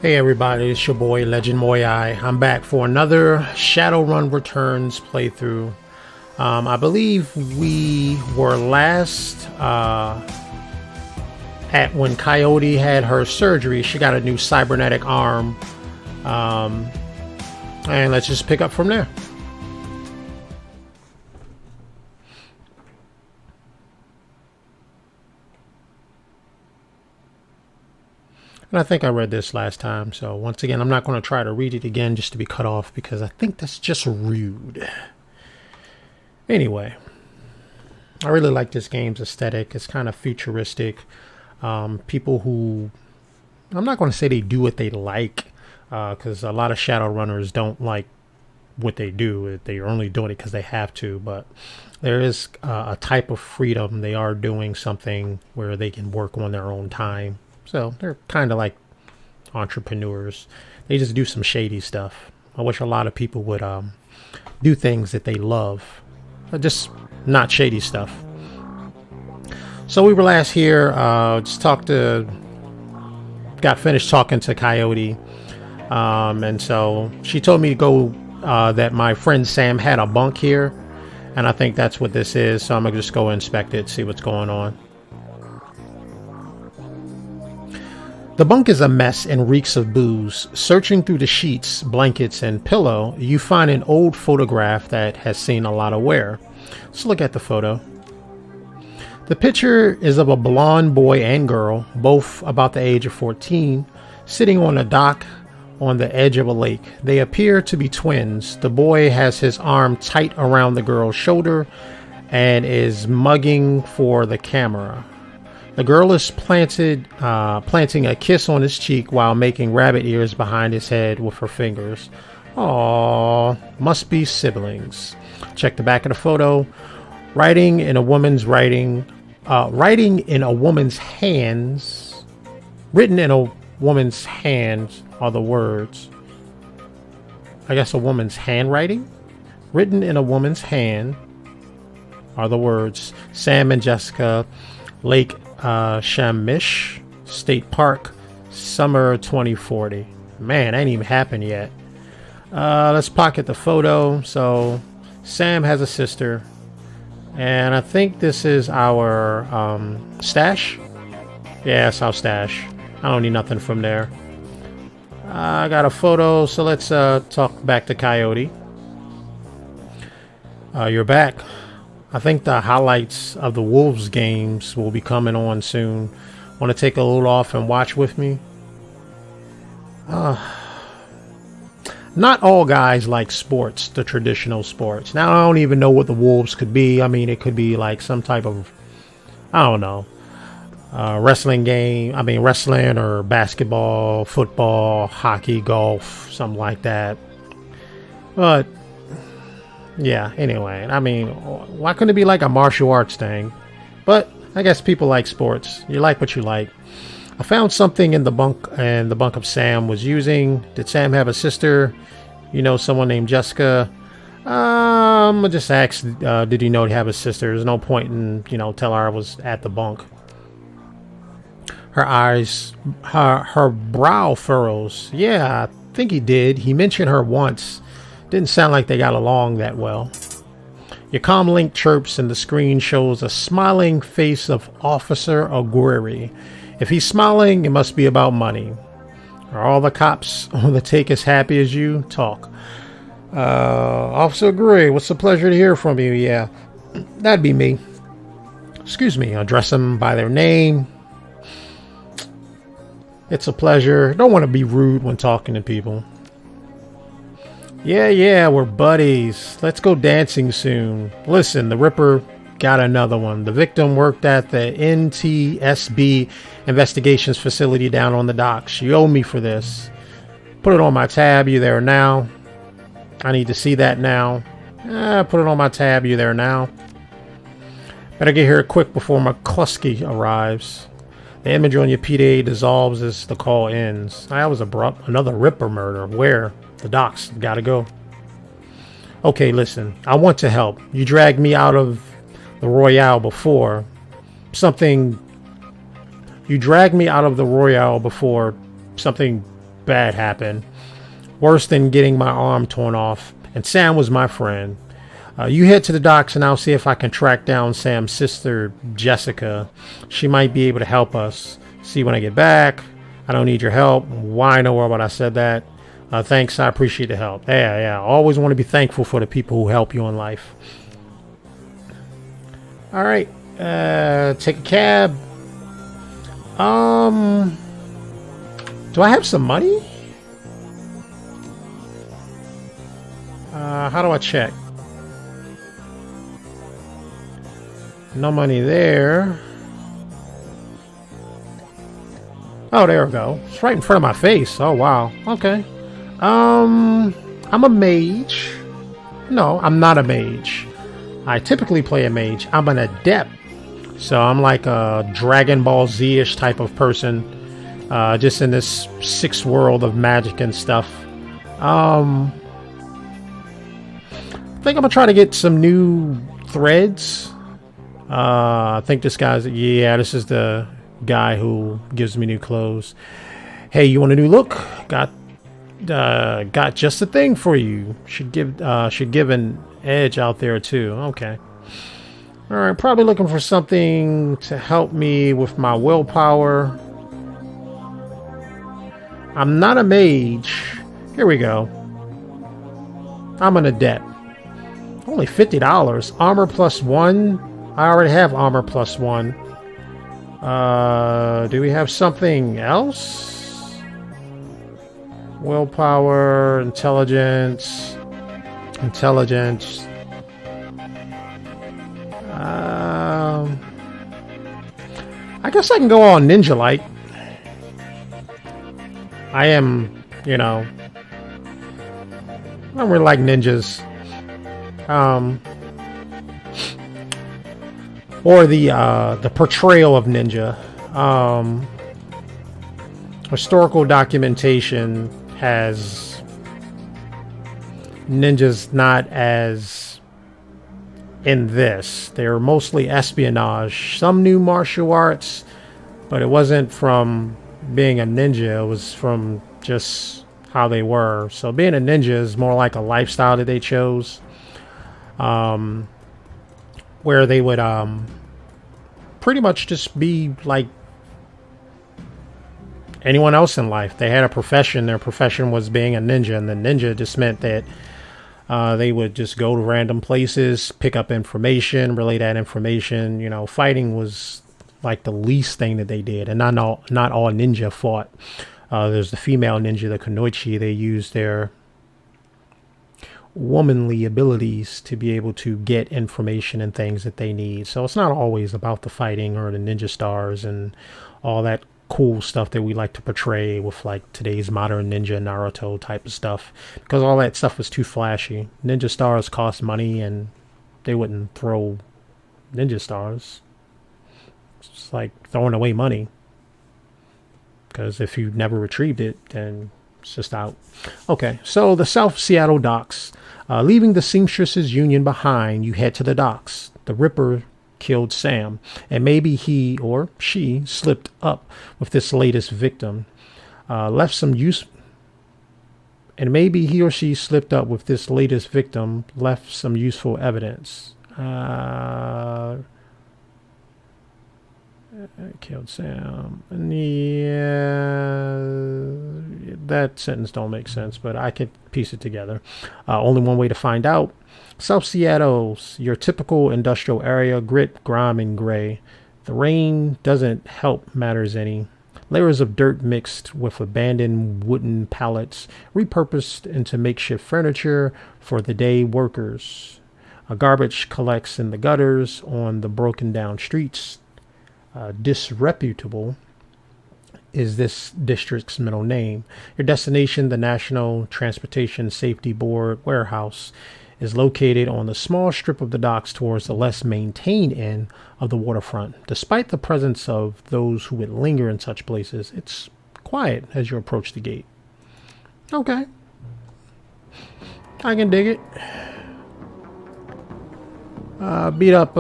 Hey everybody, it's your boy Legendmuyui. I'm back for another Shadowrun Returns playthrough. I believe we were last at when Coyote had her surgery. She got a new cybernetic arm. And let's just pick up from there. And I think I read this last time, so once again, I'm not going to try to read it again just to be cut off because I think that's just rude. Anyway, I really like this game's aesthetic. It's kind of futuristic. People who, I'm not going to say they do what they like, because a lot of Shadowrunners don't like what they do. They're only doing it because they have to, but there is a type of freedom. They are doing something where they can work on their own time. So they're kind of like entrepreneurs. They just do some shady stuff. I wish a lot of people would do things that they love, but just not shady stuff. So we were last here. Got finished talking to Coyote, and so she told me to go. That my friend Sam had a bunk here, and I think that's what this is. So I'm gonna just go inspect it, see what's going on. The bunk is a mess and reeks of booze. Searching through the sheets, blankets, and pillow, you find an old photograph that has seen a lot of wear. Let's look at the photo. The picture is of a blonde boy and girl, both about the age of 14, sitting on a dock on the edge of a lake. They appear to be twins. The boy has his arm tight around the girl's shoulder and is mugging for the camera. The girl is planting a kiss on his cheek while making rabbit ears behind his head with her fingers. Aww, must be siblings. Check the back of the photo. Writing in a woman's hands. Written in a woman's hands are the words. I guess a woman's handwriting? Written in a woman's hand are the words. Sam and Jessica, Lake Shamish State Park, summer 2040. Man, that ain't even happened yet. Let's pocket the photo. So Sam has a sister, and I think this is our stash. Yeah, it's our stash. I don't need nothing from there. I got a photo, so let's talk back to Coyote. You're back. I think the highlights of the Wolves games will be coming on soon. Want to take a little off and watch with me? Not all guys like sports, the traditional sports. Now, I don't even know what the Wolves could be. I mean, it could be like some type of, I don't know, wrestling game. I mean, wrestling or basketball, football, hockey, golf, something like that. But yeah, anyway, I mean, why couldn't it be like a martial arts thing? But I guess people like sports. You like what you like. I found something in the bunk, and the bunk of Sam was using. Did Sam have a sister? You know, someone named Jessica? I'm gonna just ask, did you know he have a sister? There's no point in, tell her I was at the bunk. Her eyes, her brow furrows. Yeah, I think he did. He mentioned her once. Didn't sound like they got along that well. Your comm link chirps and the screen shows a smiling face of Officer Aguirre. If he's smiling, it must be about money. Are all the cops on the take as happy as you? Talk. Officer Aguirre, what's a pleasure to hear from you. Yeah, that'd be me. Excuse me, address them by their name. It's a pleasure. Don't want to be rude when talking to people. Yeah, we're buddies. Let's go dancing soon. Listen, the Ripper got another one. The victim worked at the NTSB investigations facility down on the docks. You owe me for this. Put it on my tab. You there now? I need to see that now. Put it on my tab. You there now? Better get here quick before McCluskey arrives. The image on your PDA dissolves as the call ends. That was abrupt. Another Ripper murder. Where? The docks. Gotta go. Okay, listen. I want to help. You dragged me out of the Royale before. You dragged me out of the Royale before. Something bad happened. Worse than getting my arm torn off. And Sam was my friend. You head to the docks and I'll see if I can track down Sam's sister, Jessica. She might be able to help us. See you when I get back. I don't need your help. Why in the world would I said that? Thanks, I appreciate the help. Yeah. Always want to be thankful for the people who help you in life. Alright. Take a cab. Do I have some money? How do I check? No money there. Oh, there we go. It's right in front of my face. Oh, wow. Okay. I'm a mage. No, I'm not a mage. I typically play a mage. I'm an adept. So I'm like a Dragon Ball Z-ish type of person. Just in this sixth world of magic and stuff. I think I'm gonna try to get some new threads. I think this guy's... Yeah, this is the guy who gives me new clothes. Hey, you want a new look? Got just the thing for you. Should give an edge out there too. Okay. All right, probably looking for something to help me with my willpower. I'm not a mage. Here we go. I'm an adept. Only $50. Armor +1. I already have armor +1. Do we have something else? Willpower, intelligence. I guess I can go on ninja-like. I am, you know, I don't really like ninjas. Or the portrayal of ninja. Historical documentation has ninjas not as in this. They're mostly espionage. Some new martial arts, but it wasn't from being a ninja. It was from just how they were. So being a ninja is more like a lifestyle that they chose. Where they would pretty much just be like anyone else in life. They had a profession. Their profession was being a ninja, and the ninja just meant that they would just go to random places, pick up information, relay that information. You know, fighting was like the least thing that they did, and not all ninja fought. There's the female ninja, the kunoichi. They used their womanly abilities to be able to get information and things that they need. So it's not always about the fighting or the ninja stars and all that cool stuff that we like to portray with like today's modern ninja Naruto type of stuff, because all that stuff was too flashy. Ninja stars cost money and they wouldn't throw ninja stars. It's like throwing away money, because if you never retrieved it, then it's just out. Okay, so the South Seattle docks. Leaving the Seamstresses Union behind, you head to the docks. The Ripper killed Sam, and maybe he or she slipped up with this latest victim. Left some useful evidence. Killed Sam. Yeah, that sentence don't make sense, but I could piece it together. Only one way to find out. South Seattle's your typical industrial area, grit, grime, and gray. The rain doesn't help matters any. Layers of dirt mixed with abandoned wooden pallets, repurposed into makeshift furniture for the day workers. Garbage collects in the gutters on the broken down streets. Disreputable is this district's middle name. Your destination, the National Transportation Safety Board warehouse, is located on the small strip of the docks towards the less maintained end of the waterfront. Despite the presence of those who would linger in such places, it's quiet as you approach the gate. Okay. I can dig it. Beat up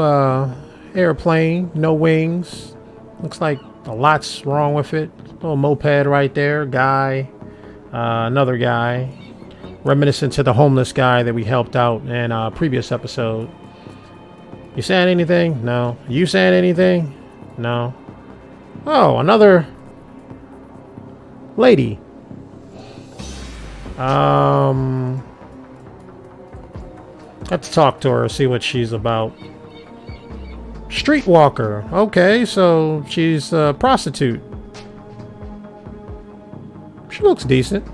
airplane, no wings. Looks like a lot's wrong with it. Little moped right there. Guy Another guy, reminiscent to the homeless guy that we helped out in a previous episode. You saying anything? No. You saying anything? No. Oh, another lady. Have to talk to her, see what she's about. Streetwalker. Okay, so she's a prostitute. She looks decent.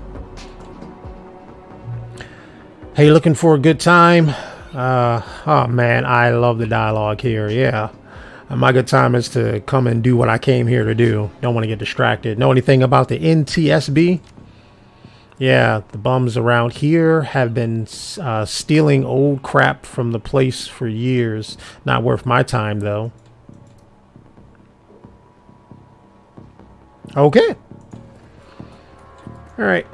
Hey, looking for a good time? Oh man, I love the dialogue here. Yeah. My good time is to come and do what I came here to do. Don't want to get distracted. Know anything about the NTSB? Yeah, the bums around here have been stealing old crap from the place for years. Not worth my time, though. Okay. All right.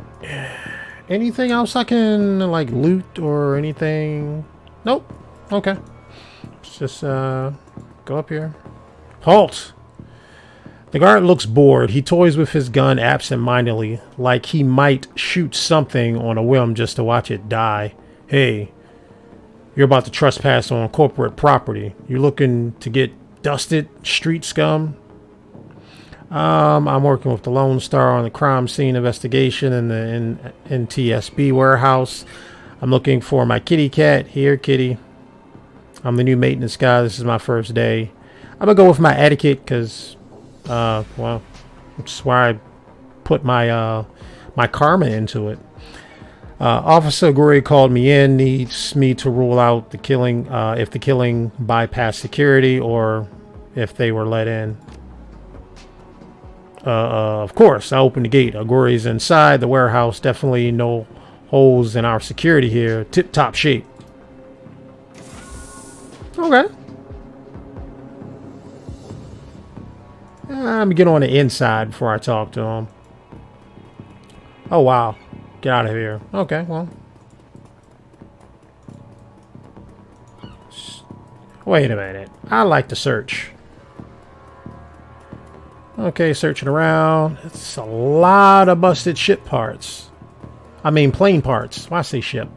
Anything else I can, like, loot or anything? Nope. Okay. Let's just go up here. Halt! The guard looks bored. He toys with his gun absent-mindedly, like he might shoot something on a whim just to watch it die. Hey, you're about to trespass on corporate property. You looking to get dusted, street scum? I'm working with the Lone Star on the crime scene investigation in the NTSB warehouse. I'm looking for my kitty cat. Here, kitty. I'm the new maintenance guy. This is my first day. I'm gonna go with my etiquette because... well, that's why I put my my karma into it. Officer Gory called me in, needs me to rule out the killing, if the killing bypassed security or if they were let in. Of course, I opened the gate. Gory's inside the warehouse. Definitely no holes in our security here. Tip-top shape. Okay. Let me get on the inside before I talk to him. Oh, wow. Get out of here. Okay, well. Wait a minute. I like to search. Okay, searching around. It's a lot of busted ship parts. I mean, plane parts. Why say ship?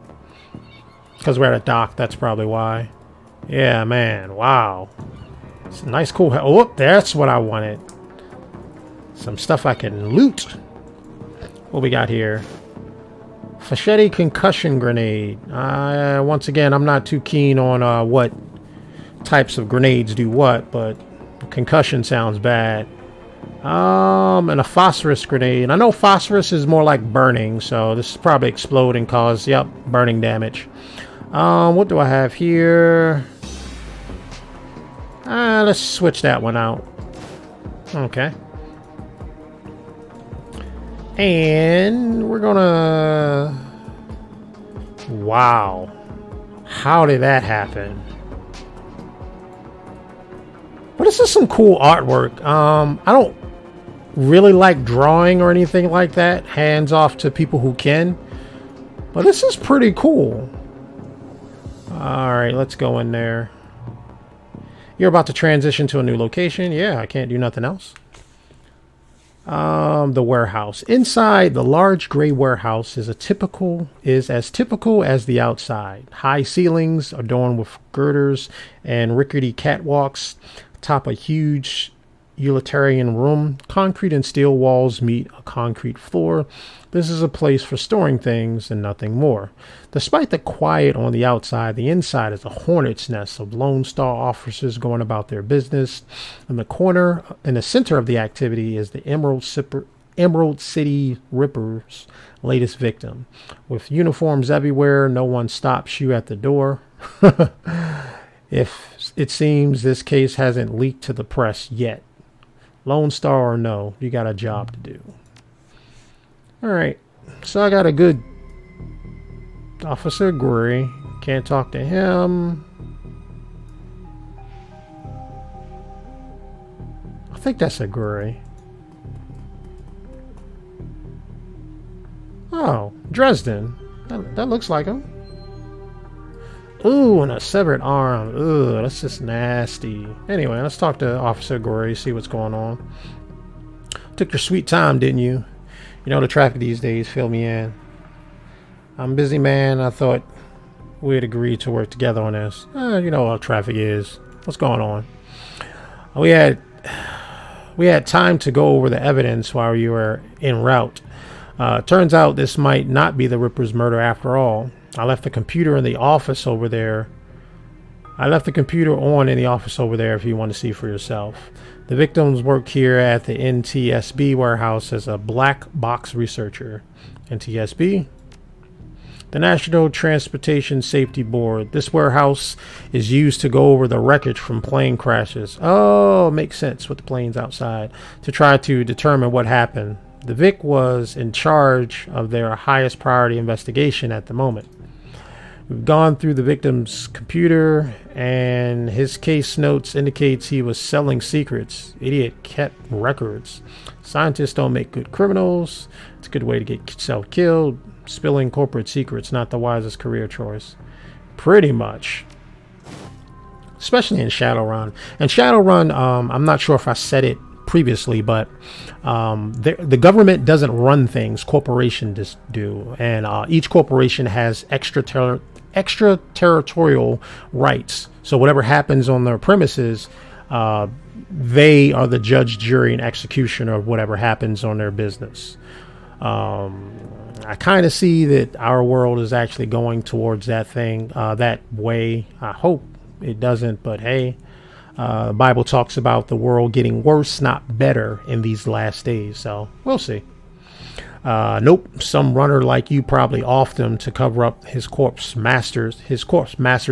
Because we're at a dock. That's probably why. Yeah, man. Wow. It's a nice, cool... Oh, that's what I wanted. Some stuff I can loot. What we got here? Machete concussion grenade. Once again, I'm not too keen on what types of grenades do what, but concussion sounds bad. And a phosphorus grenade. I know phosphorus is more like burning, so this is probably explode and cause, yep, burning damage. What do I have here? Let's switch that one out. Okay. And we're gonna... Wow. How did that happen? But this is some cool artwork. I don't really like drawing or anything like that. Hands off to people who can. But this is pretty cool. Alright, let's go in there. You're about to transition to a new location. Yeah, I can't do nothing else. The warehouse. Inside, the large gray warehouse is as typical as the outside. High ceilings adorned with girders and rickety catwalks atop a huge utilitarian room. Concrete and steel walls meet a concrete floor. This is a place for storing things and nothing more. Despite the quiet on the outside, the inside is a hornet's nest of Lone Star officers going about their business. In the center of the activity is the Emerald City Ripper's latest victim. With uniforms everywhere, no one stops you at the door. If it seems this case hasn't leaked to the press yet. Lone Star or no, you got a job to do. Alright, so I got a good Officer Gray. Can't talk to him. I think that's a Gray. Oh, Dresden. That looks like him. Ooh, and a severed arm. Ooh, that's just nasty. Anyway, let's talk to Officer Gray, see what's going on. Took your sweet time, didn't you? You know, the traffic these days, fill me in. I'm a busy man. I thought we'd agree to work together on this. You know how traffic is. What's going on? We had time to go over the evidence while you were en route. Turns out this might not be the Ripper's murder after all. I left the computer in the office over there. I left the computer on in the office over there if you want to see for yourself. The victims work here at the NTSB warehouse as a black box researcher. NTSB? The National Transportation Safety Board. This warehouse is used to go over the wreckage from plane crashes. Oh, makes sense with the planes outside. To try to determine what happened. The Vic was in charge of their highest priority investigation at the moment. We've gone through the victim's computer, and his case notes indicates he was selling secrets. Idiot kept records. Scientists don't make good criminals. It's a good way to get self-killed. Spilling corporate secrets, not the wisest career choice. Pretty much. Especially in Shadowrun. And Shadowrun, I'm not sure if I said it previously, but the government doesn't run things. Corporations do. And each corporation has extraterritorial rights. So whatever happens on their premises, they are the judge, jury, and executioner of whatever happens on their business. I kind of see that our world is actually going towards that thing, that way. I hope it doesn't, but hey, the Bible talks about the world getting worse, not better, in these last days. So we'll see. Nope, some runner like you probably offed him to cover up his corpse master's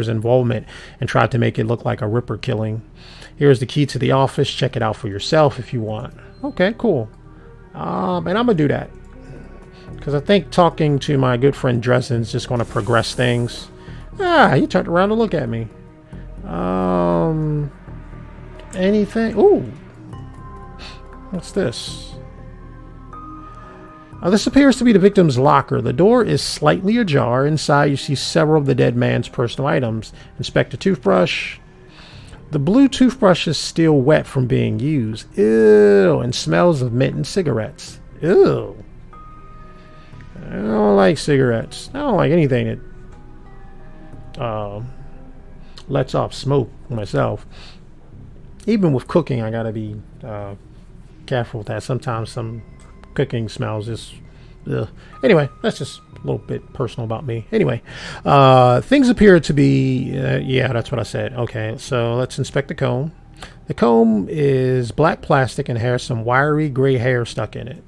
involvement and tried to make it look like a Ripper killing. Here's the key to the office. Check it out for yourself if you want. Okay, cool. And I'm gonna do that because I think talking to my good friend Dresden's just going to progress things. He turned around to look at me. Anything? Ooh, what's this? This appears to be the victim's locker. The door is slightly ajar. Inside, you see several of the dead man's personal items. Inspect a toothbrush. The blue toothbrush is still wet from being used. Ew, and smells of mint and cigarettes. Ew. I don't like cigarettes. I don't like anything that lets off smoke myself. Even with cooking, I gotta be careful with that. Sometimes some cooking smells just anyway, that's just a little bit personal about me. Anyway, things appear to be yeah, that's what I said. Okay, so let's inspect the comb. The comb is black plastic and has some wiry gray hair stuck in it.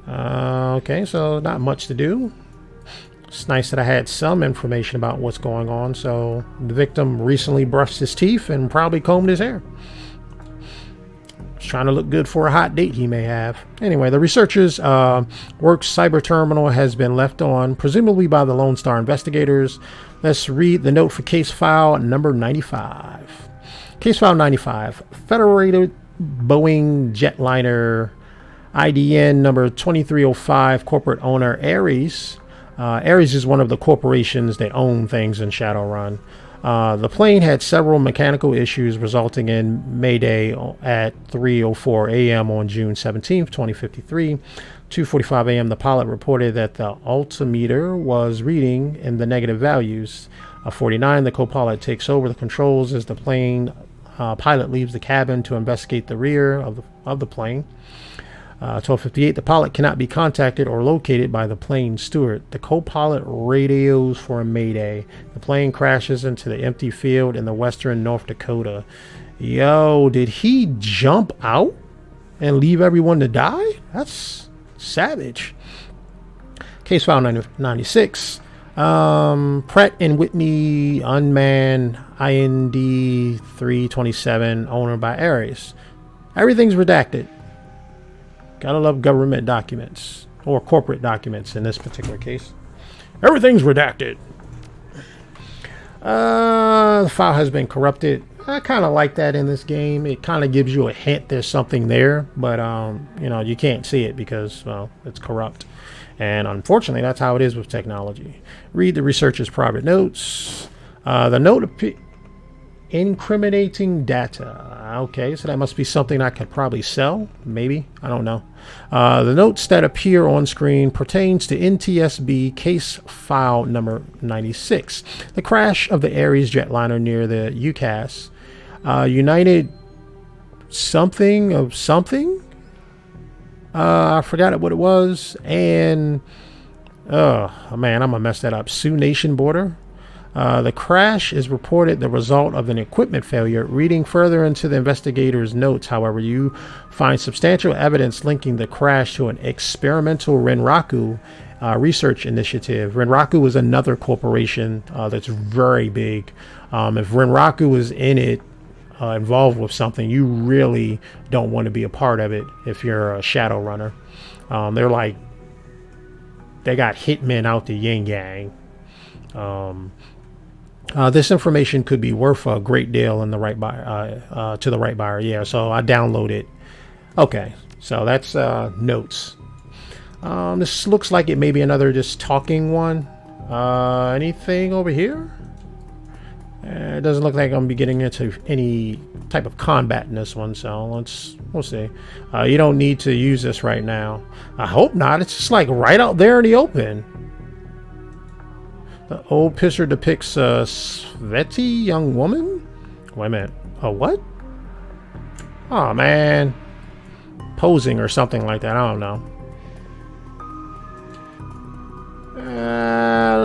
Okay, so not much to do. It's nice that I had some information about what's going on. So the victim recently brushed his teeth and probably combed his hair. Trying to look good for a hot date he may have. Anyway, the researchers' work's cyber terminal has been left on, presumably by the Lone Star investigators. Let's read the note for case file number 95. Case file 95, Federated Boeing jetliner IDN number 2305, corporate owner Ares. Ares is one of the corporations that own things in Shadowrun. The plane had several mechanical issues resulting in Mayday at 3:04 a.m. on June 17th, 2053. 2:45 a.m. the pilot reported that the altimeter was reading in the negative values. 49, the co-pilot takes over the controls as the plane pilot leaves the cabin to investigate the rear of the plane. 12:58, the pilot cannot be contacted or located by the plane steward. The co-pilot radios for a mayday. The plane crashes into the empty field in the western North Dakota. Yo, did he jump out and leave everyone to die? That's savage. Case file 96. Pratt and Whitney unmanned IND 327, owner by Ares. Everything's redacted. Gotta love government documents, or corporate documents in this particular case. Everything's redacted. The file has been corrupted. I kind of like that in this game. It kind of gives you a hint there's something there, but you know, you can't see it because, well, it's corrupt. And unfortunately, that's how it is with technology. Read the researcher's private notes. The note incriminating data. Okay, so that must be something I could probably sell, maybe. I don't know. The notes that appear on screen pertains to NTSB case file number 96. The crash of the Ares jetliner near the UCAS. United something of something? I forgot what it was. And, oh man, I'm going to mess that up. Sioux Nation border. The crash is reported the result of an equipment failure. Reading further into the investigator's notes, however, you find substantial evidence linking the crash to an experimental Renraku research initiative. Renraku is another corporation that's very big. If Renraku is in it, involved with something, you really don't want to be a part of it if you're a Shadowrunner. They got hitmen out the yin yang. This information could be worth a great deal in the right buyer, to the right buyer. Yeah, so I downloaded. Okay, so that's notes. This looks like it may be another just talking one. Anything over here? It doesn't look like I'm gonna be getting into any type of combat in this one, so we'll see. You don't need to use this right now. I hope not. It's just like right out there in the open. The old picture depicts a sweaty young woman. Wait a minute. A what? Oh man, posing or something like that. I don't know.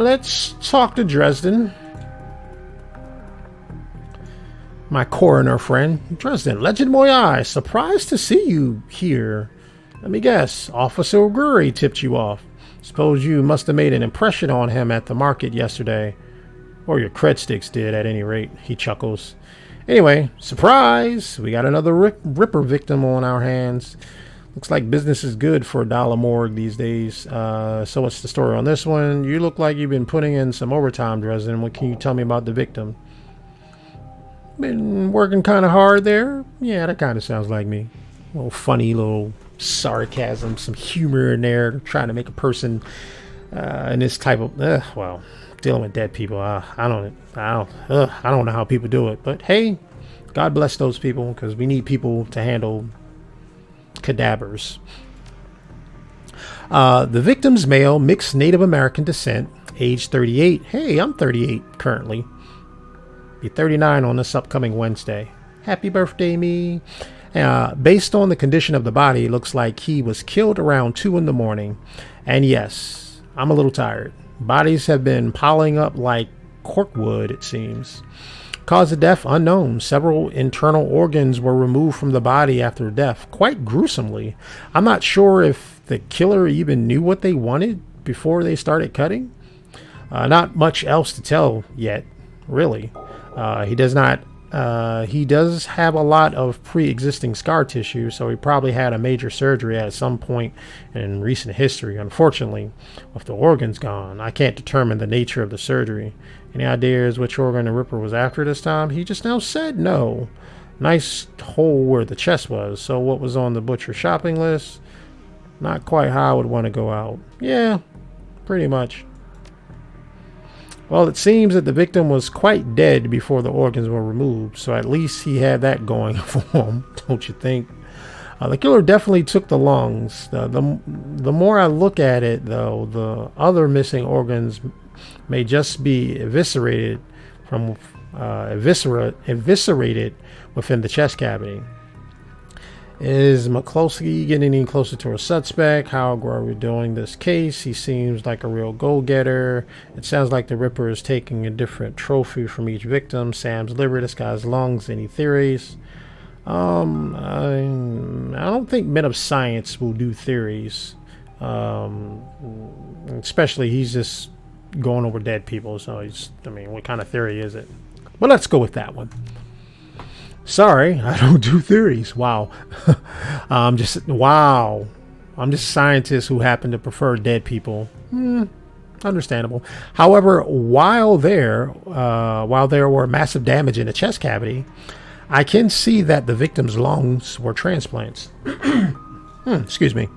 Let's talk to Dresden. My coroner friend, Dresden. Legendmuyui, surprised to see you here. Let me guess, Officer Oguri tipped you off. Suppose you must have made an impression on him at the market yesterday. Or your cred sticks did, at any rate. He chuckles. Anyway, surprise! We got another Ripper victim on our hands. Looks like business is good for a dollar morgue these days. So what's the story on this one? You look like you've been putting in some overtime, Dresden. What can you tell me about the victim? Been working kind of hard there? Yeah, that kind of sounds like me. A little funny, little sarcasm, some humor in there, trying to make a person in this type of well, dealing with dead people. I don't know how people do it, but hey, God bless those people, because we need people to handle cadavers. The victim's male, mixed Native American descent, age 38. Hey, I'm 38 currently. Be 39 on this upcoming Wednesday. Happy birthday, me. Based on the condition of the body, it looks like he was killed around 2 in the morning. And yes, I'm a little tired. Bodies have been piling up like corkwood, it seems. Cause of death unknown. Several internal organs were removed from the body after death, quite gruesomely. I'm not sure if the killer even knew what they wanted before they started cutting. Not much else to tell yet, really. He does have a lot of pre-existing scar tissue, so he probably had a major surgery at some point in recent history. Unfortunately, with the organs gone, I can't determine the nature of the surgery. Any ideas which organ the Ripper was after this time? He just now said no. Nice hole where the chest was. So what was on the butcher shopping list? Not quite how I would want to go out. Yeah, pretty much. Well, it seems that the victim was quite dead before the organs were removed, so at least he had that going for him, don't you think? The killer definitely took the lungs. The more I look at it, though, the other missing organs may just be eviscerated within the chest cavity. Is McCloskey getting any closer to a suspect? How are we doing this case? He seems like a real go-getter. It sounds like the Ripper is taking a different trophy from each victim. Sam's liver, this guy's lungs. Any theories? I don't think men of science will do theories. Especially he's just going over dead people. So what kind of theory is it? But let's go with that one. Sorry, I don't do theories. Wow. I'm just a scientist who happen to prefer dead people. Understandable. However, while there were massive damage in the chest cavity, I can see that the victim's lungs were transplants. Excuse me.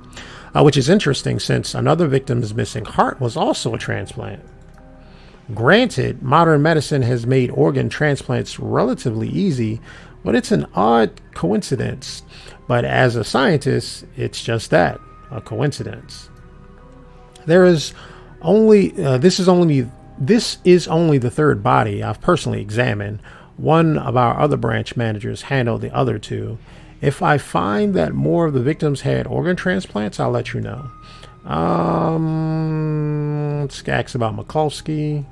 Which is interesting, since another victim's missing heart was also a transplant. Granted, modern medicine has made organ transplants relatively easy, But it's an odd coincidence. But as a scientist, it's just that, a coincidence. There is only this is only the third body I've personally examined. One of our other branch managers handled the other two. If I find that more of the victims had organ transplants, I'll let you know. Let's ask about Mikulski.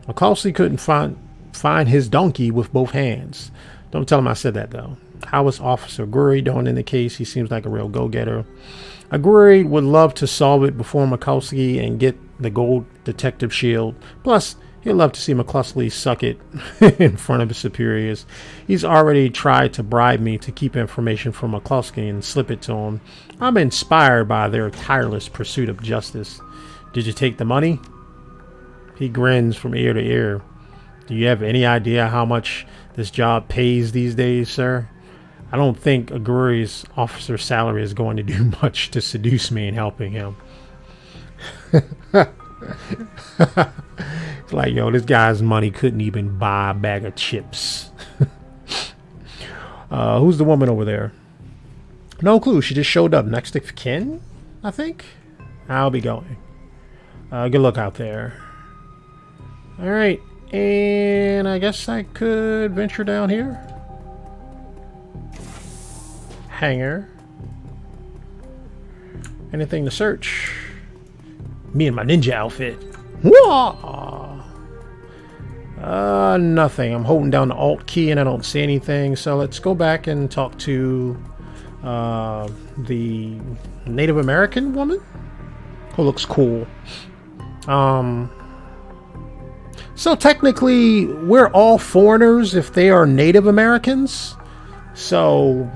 Mikulski couldn't find his donkey with both hands. Don't tell him I said that, though. How is Officer Guri doing in the case? He seems like a real go-getter. Guri would love to solve it before Mikulski and get the gold detective shield. Plus, he'd love to see McCluskey suck it in front of his superiors. He's already tried to bribe me to keep information from McCluskey and slip it to him. I'm inspired by their tireless pursuit of justice. Did you take the money? He grins from ear to ear. Do you have any idea how much this job pays these days, sir? I don't think Aguri's officer salary is going to do much to seduce me in helping him. It's like, yo, this guy's money couldn't even buy a bag of chips. Who's the woman over there? No clue. She just showed up next to Ken, I think. I'll be going. Good luck out there. All right. And I guess I could venture down here. Hangar. Anything to search? Me and my ninja outfit. Nothing. I'm holding down the Alt key and I don't see anything. So let's go back and talk to the Native American woman who looks cool. So technically, we're all foreigners if they are Native Americans. So,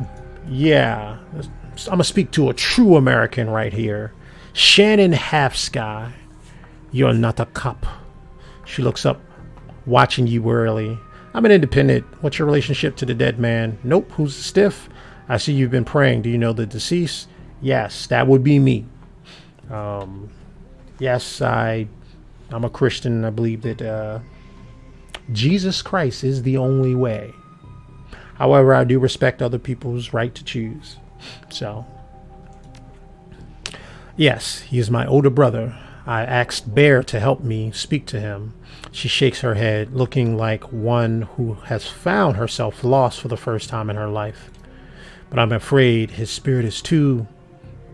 yeah. I'm going to speak to a true American right here. Shannon Half-Sky. You're not a cop. She looks up, watching you warily. I'm an independent. What's your relationship to the dead man? Nope. Who's the stiff? I see you've been praying. Do you know the deceased? Yes, that would be me. Yes, I'm a Christian. I believe that Jesus Christ is the only way. However, I do respect other people's right to choose. So, yes, he is my older brother. I asked Bear to help me speak to him. She shakes her head, looking like one who has found herself lost for the first time in her life. But I'm afraid his spirit is too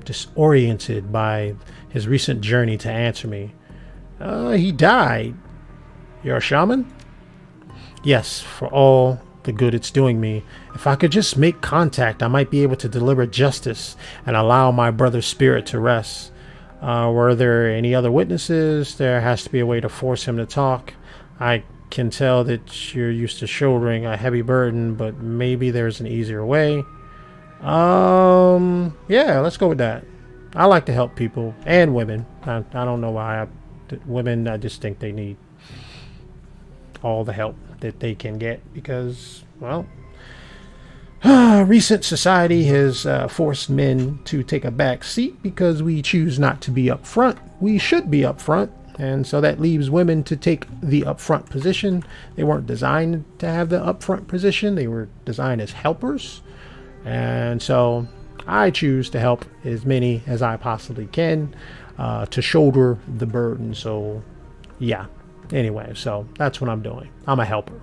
disoriented by his recent journey to answer me. He died. You're a shaman? Yes, for all the good it's doing me. If I could just make contact, I might be able to deliver justice and allow my brother's spirit to rest. Were there any other witnesses? There has to be a way to force him to talk. I can tell that you're used to shouldering a heavy burden, but maybe there's an easier way. Yeah, let's go with that. I like to help people and women. I don't know why. Women, I just think they need all the help that they can get because, well, recent society has forced men to take a back seat because we choose not to be up front. We should be up front, and so that leaves women to take the up front position. They weren't designed to have the up front position. They were designed as helpers, and so I choose to help as many as I possibly can to shoulder the burden. So, yeah. Anyway, so that's what I'm doing. I'm a helper.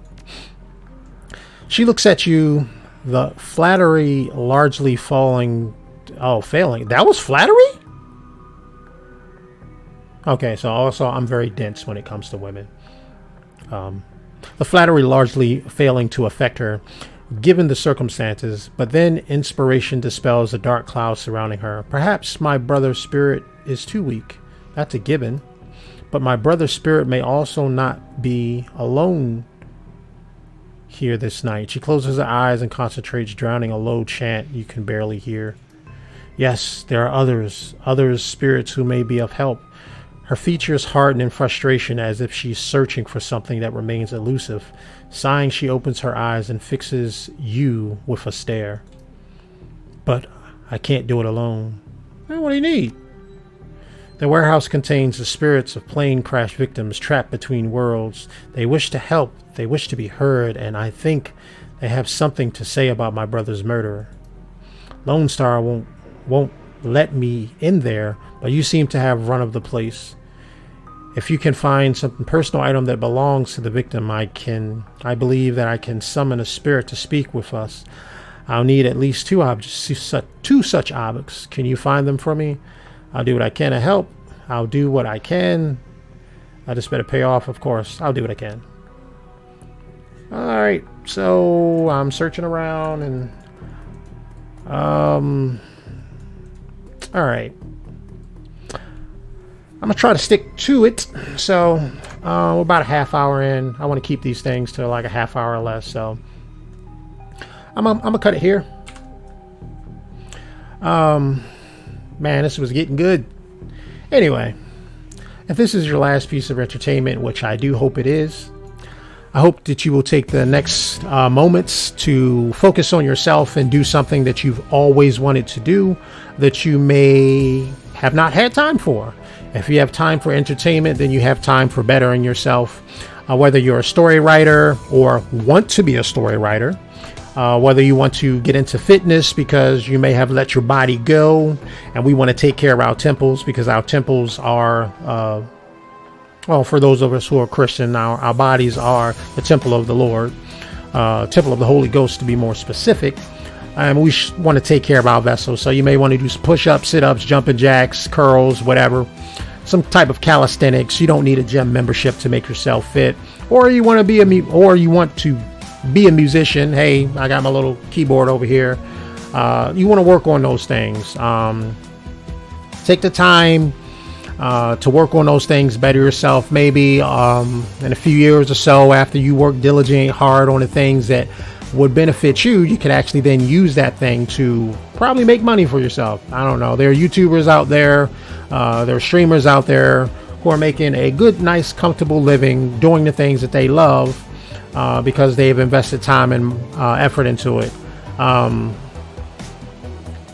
She looks at you, the flattery largely failing. That was flattery? Okay, so also I'm very dense when it comes to women. The flattery largely failing to affect her, given the circumstances, but then inspiration dispels the dark clouds surrounding her. Perhaps my brother's spirit is too weak. That's a given. But my brother's spirit may also not be alone here this night. She closes her eyes and concentrates, drowning a low chant you can barely hear. Yes, there are others spirits who may be of help. Her features harden in frustration as if she's searching for something that remains elusive. Sighing, she opens her eyes and fixes you with a stare. But I can't do it alone. What do you need? The warehouse contains the spirits of plane crash victims trapped between worlds. They wish to help. They wish to be heard. And I think They have something to say about my brother's murderer. Lone Star won't let me in there, but you seem to have run of the place. If you can find some personal item that belongs to the victim, I believe that I can summon a spirit to speak with us. I'll need at least two such objects. Can you find them for me? I'll do what I can to help. I'll do what I can. I just better pay off, of course. I'll do what I can. Alright, so I'm searching around and alright. I'm gonna try to stick to it. So we're about a half hour in. I want to keep these things to like a half hour or less. So I'm gonna cut it here. Man, this was getting good. Anyway, if this is your last piece of entertainment, which I do hope it is, I hope that you will take the next moments to focus on yourself and do something that you've always wanted to do that you may have not had time for. If you have time for entertainment, then you have time for bettering yourself. Whether you're a story writer or want to be a story writer, whether you want to get into fitness because you may have let your body go, and we want to take care of our temples because our temples are, well, for those of us who are Christian, our bodies are the temple of the Lord, temple of the Holy Ghost to be more specific. And we want to take care of our vessels. So you may want to do push-ups, sit-ups, jumping jacks, curls, whatever. Some type of calisthenics. You don't need a gym membership to make yourself fit. Or you want to be a musician. Hey, I got my little keyboard over here. You want to work on those things. Take the time to work on those things, better yourself. Maybe in a few years or so, after you work diligently hard on the things that would benefit you, you can actually then use that thing to probably make money for yourself. I don't know. There are YouTubers out there, there are streamers out there who are making a good, nice, comfortable living doing the things that they love because they've invested time and effort into it.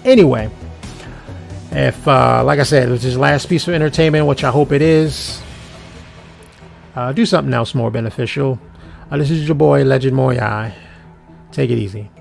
Anyway, if like I said, this is the last piece of entertainment, which I hope it is, do something else more beneficial. This is your boy Legendmuyui. Take it easy.